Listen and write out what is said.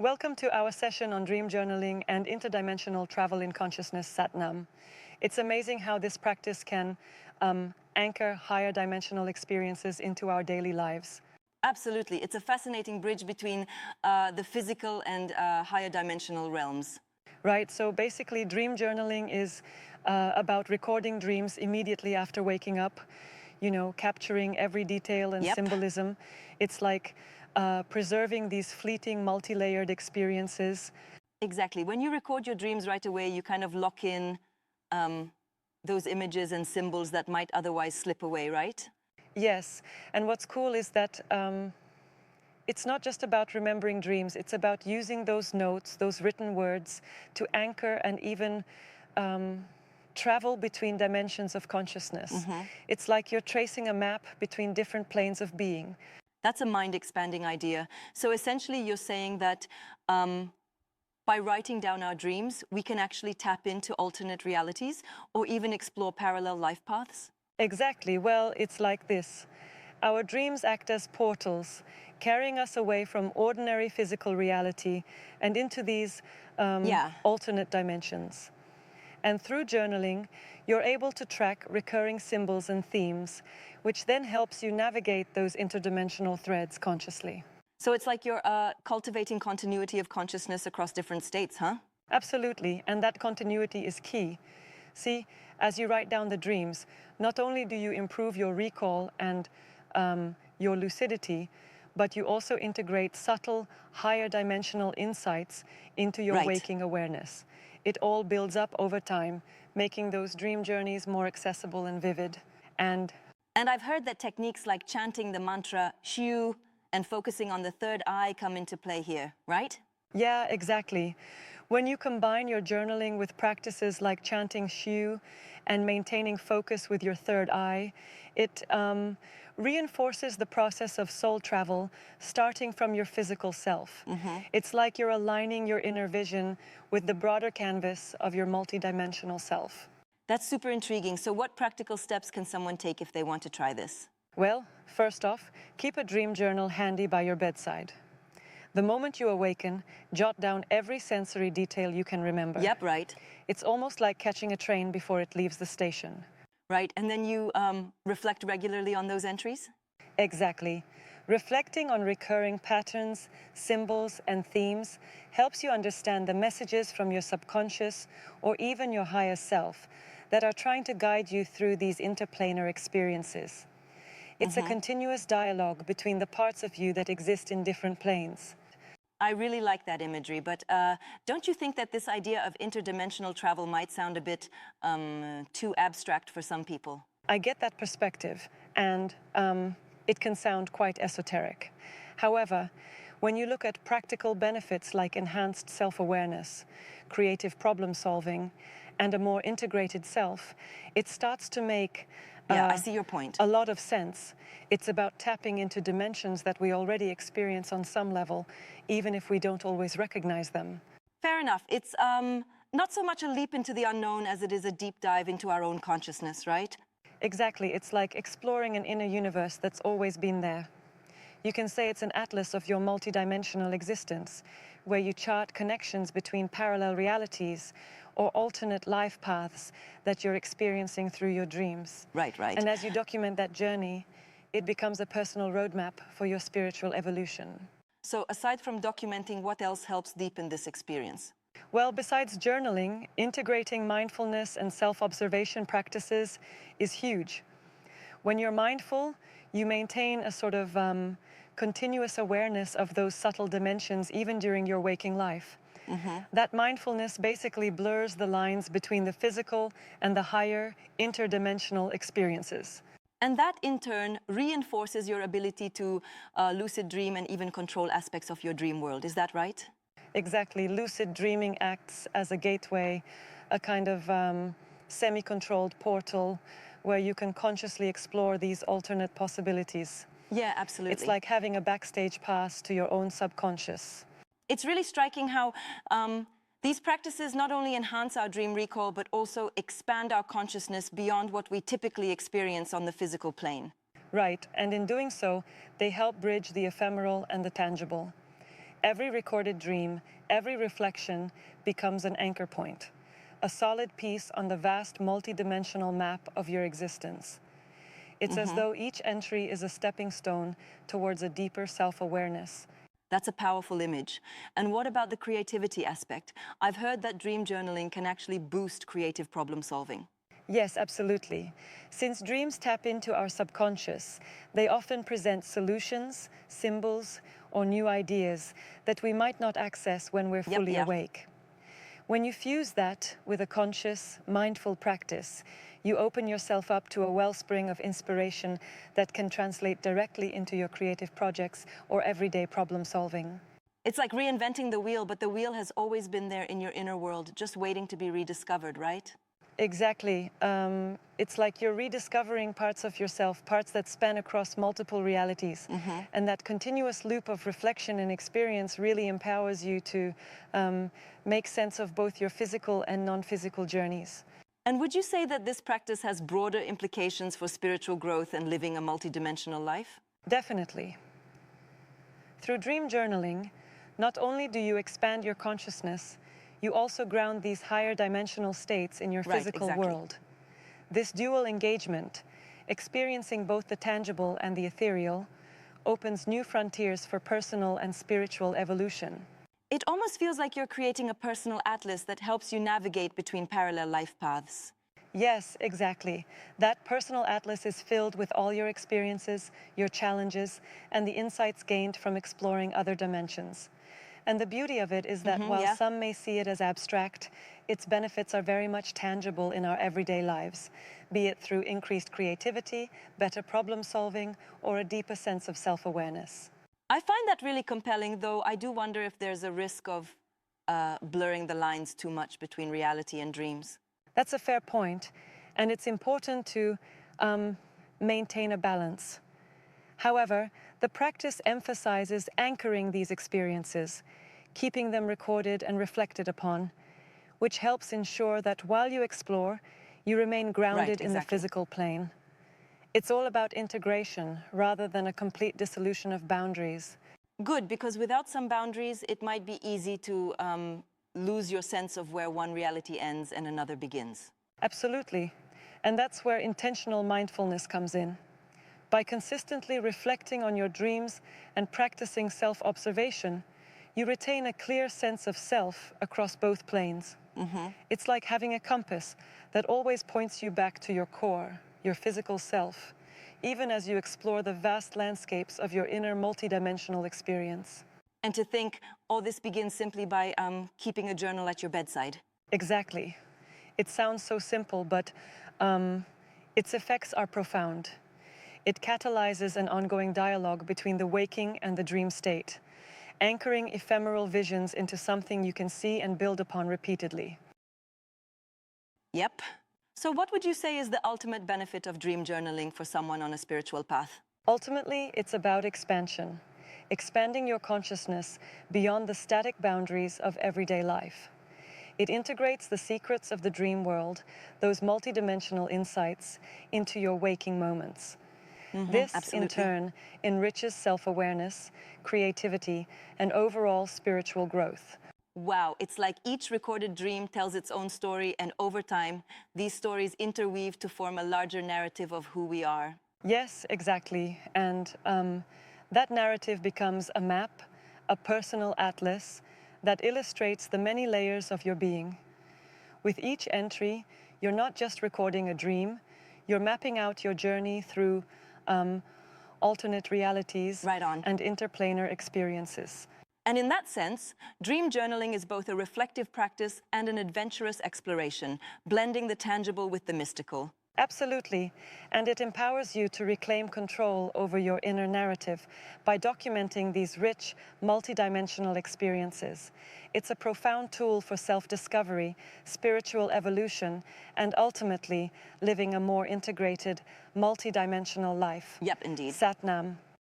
Welcome to our session on dream journaling and interdimensional travel in consciousness, Satnam. It's amazing how this practice can anchor higher dimensional experiences into our daily lives. Absolutely. It's a fascinating bridge between the physical and higher dimensional realms. Right, so basically dream journaling is about recording dreams immediately after waking up, capturing every detail and symbolism. It's like preserving these fleeting, multi-layered experiences. Exactly. When you record your dreams right away, you kind of lock in those images and symbols that might otherwise slip away, right? Yes, and what's cool is that it's not just about remembering dreams, it's about using those notes, those written words, to anchor and even travel between dimensions of consciousness. It's like you're tracing a map between different planes of being. That's a mind-expanding idea. So essentially, you're saying that by writing down our dreams, we can actually tap into alternate realities or even explore parallel life paths? Exactly. Well, it's like this. Our dreams act as portals, carrying us away from ordinary physical reality and into these alternate dimensions. And through journaling, you're able to track recurring symbols and themes, which then helps you navigate those interdimensional threads consciously. So it's like you're cultivating continuity of consciousness across different states, huh? Absolutely, and that continuity is key. See, as you write down the dreams, not only do you improve your recall and your lucidity, but you also integrate subtle, higher dimensional insights into your waking awareness. It all builds up over time, making those dream journeys more accessible and vivid. And I've heard that techniques like chanting the mantra Shu and focusing on the third eye come into play here, right? Yeah, exactly. When you combine your journaling with practices like chanting Shu and maintaining focus with your third eye, it reinforces the process of soul travel starting from your physical self. It's like you're aligning your inner vision with the broader canvas of your multidimensional self. That's super intriguing. So what practical steps can someone take if they want to try this? Well, first off, keep a dream journal handy by your bedside. The moment you awaken, jot down every sensory detail you can remember. Yep, right. It's almost like catching a train before it leaves the station. Right, and then you reflect regularly on those entries? Exactly. Reflecting on recurring patterns, symbols, and themes helps you understand the messages from your subconscious or even your higher self that are trying to guide you through these interplanar experiences. It's a continuous dialogue between the parts of you that exist in different planes. I really like that imagery, but don't you think that this idea of interdimensional travel might sound a bit too abstract for some people? I get that perspective, and it can sound quite esoteric. However, when you look at practical benefits like enhanced self-awareness, creative problem solving, and a more integrated self, it starts to make I see your point. A lot of sense. It's about tapping into dimensions that we already experience on some level, even if we don't always recognize them. Fair enough. It's not so much a leap into the unknown as it is a deep dive into our own consciousness, right? Exactly. It's like exploring an inner universe that's always been there. You can say it's an atlas of your multidimensional existence, where you chart connections between parallel realities or alternate life paths that you're experiencing through your dreams. Right. And as you document that journey, it becomes a personal roadmap for your spiritual evolution. So aside from documenting, what else helps deepen this experience? Well, besides journaling, integrating mindfulness and self-observation practices is huge. When you're mindful, you maintain a sort of continuous awareness of those subtle dimensions even during your waking life. That mindfulness basically blurs the lines between the physical and the higher interdimensional experiences. And that, in turn, reinforces your ability to lucid dream and even control aspects of your dream world. Is that right? Exactly. Lucid dreaming acts as a gateway, a kind of semi-controlled portal where you can consciously explore these alternate possibilities. Yeah, absolutely. It's like having a backstage pass to your own subconscious. It's really striking how these practices not only enhance our dream recall, but also expand our consciousness beyond what we typically experience on the physical plane. Right, and in doing so, they help bridge the ephemeral and the tangible. Every recorded dream, every reflection becomes an anchor point, a solid piece on the vast multidimensional map of your existence. It's as though each entry is a stepping stone towards a deeper self-awareness. That's a powerful image. And what about the creativity aspect? I've heard that dream journaling can actually boost creative problem solving. Yes, absolutely. Since dreams tap into our subconscious, they often present solutions, symbols, or new ideas that we might not access when we're fully awake. When you fuse that with a conscious, mindful practice, you open yourself up to a wellspring of inspiration that can translate directly into your creative projects or everyday problem solving. It's like reinventing the wheel, but the wheel has always been there in your inner world, just waiting to be rediscovered, right? Exactly. It's like you're rediscovering parts of yourself, parts that span across multiple realities. And that continuous loop of reflection and experience really empowers you to make sense of both your physical and non-physical journeys. And would you say that this practice has broader implications for spiritual growth and living a multidimensional life? Definitely. Through dream journaling, not only do you expand your consciousness, you also ground these higher dimensional states in your physical world. This dual engagement, experiencing both the tangible and the ethereal, opens new frontiers for personal and spiritual evolution. It almost feels like you're creating a personal atlas that helps you navigate between parallel life paths. Yes, exactly. That personal atlas is filled with all your experiences, your challenges, and the insights gained from exploring other dimensions. And the beauty of it is that while some may see it as abstract, its benefits are very much tangible in our everyday lives, be it through increased creativity, better problem solving, or a deeper sense of self-awareness. I find that really compelling, though I do wonder if there's a risk of blurring the lines too much between reality and dreams. That's a fair point, and it's important to maintain a balance. However, the practice emphasizes anchoring these experiences, keeping them recorded and reflected upon, which helps ensure that while you explore, you remain grounded in the physical plane. It's all about integration rather than a complete dissolution of boundaries. Good, because without some boundaries, it might be easy to lose your sense of where one reality ends and another begins. Absolutely. And that's where intentional mindfulness comes in. By consistently reflecting on your dreams and practicing self-observation, you retain a clear sense of self across both planes. It's like having a compass that always points you back to your core, your physical self, even as you explore the vast landscapes of your inner multidimensional experience. And to think, all this begins simply by keeping a journal at your bedside. Exactly. It sounds so simple, but its effects are profound. It catalyzes an ongoing dialogue between the waking and the dream state, anchoring ephemeral visions into something you can see and build upon repeatedly. Yep. So what would you say is the ultimate benefit of dream journaling for someone on a spiritual path? Ultimately, it's about expansion, expanding your consciousness beyond the static boundaries of everyday life. It integrates the secrets of the dream world, those multidimensional insights, into your waking moments. This, in turn, enriches self-awareness, creativity, and overall spiritual growth. Wow, it's like each recorded dream tells its own story, and over time, these stories interweave to form a larger narrative of who we are. Yes, exactly. And that narrative becomes a map, a personal atlas that illustrates the many layers of your being. With each entry, you're not just recording a dream, you're mapping out your journey through alternate realities and inter-planar experiences. And in that sense, dream journaling is both a reflective practice and an adventurous exploration, blending the tangible with the mystical. Absolutely. And it empowers you to reclaim control over your inner narrative by documenting these rich, multidimensional experiences. It's a profound tool for self-discovery, spiritual evolution, and ultimately living a more integrated, multidimensional life. Yep, indeed. Sat Nam.